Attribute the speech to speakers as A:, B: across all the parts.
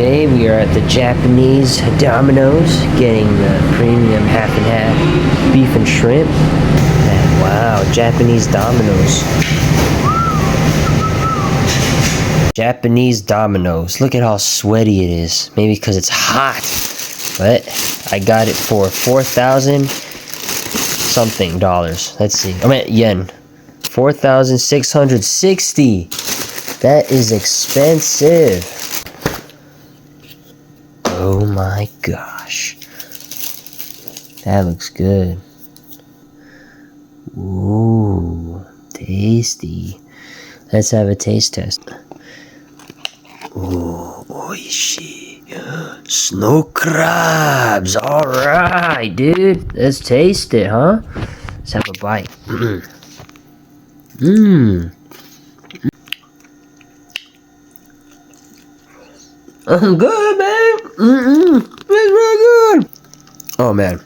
A: Today we are at the Japanese Domino's getting the premium half and half beef and shrimp. And wow, Japanese Domino's. Japanese Domino's. Look at how sweaty it is. Maybe because it's hot. But I got it for 4,000 something dollars. Let's see. I meant yen. 4,660. That is expensive. Oh my gosh. That looks good. Ooh, tasty. Let's have a taste test. Ooh, oishi. Snow crabs. Alright, dude. Let's taste it, huh? Let's have a bite. I'm good, man. It's really good. Oh, man.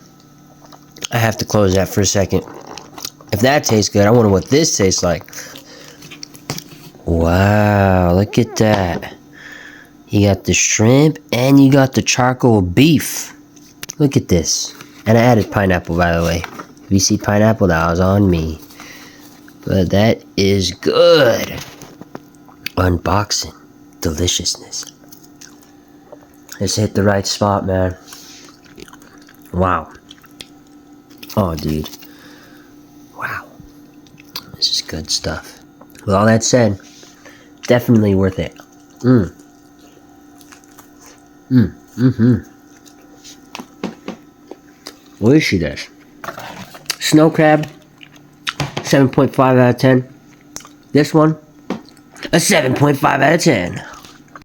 A: I have to close that for a second. If that tastes good, I wonder what this tastes like. Wow, look at that. You got the shrimp and you got the charcoal beef. Look at this. And I added pineapple, by the way. If you see pineapple, that was on me. But that is good. Unboxing. Deliciousness. Let's hit the right spot, man. Wow. Oh, dude. Wow. This is good stuff. With all that said, definitely worth it. Oishi desu. Snow crab, 7.5 out of 10. This one, a 7.5 out of 10.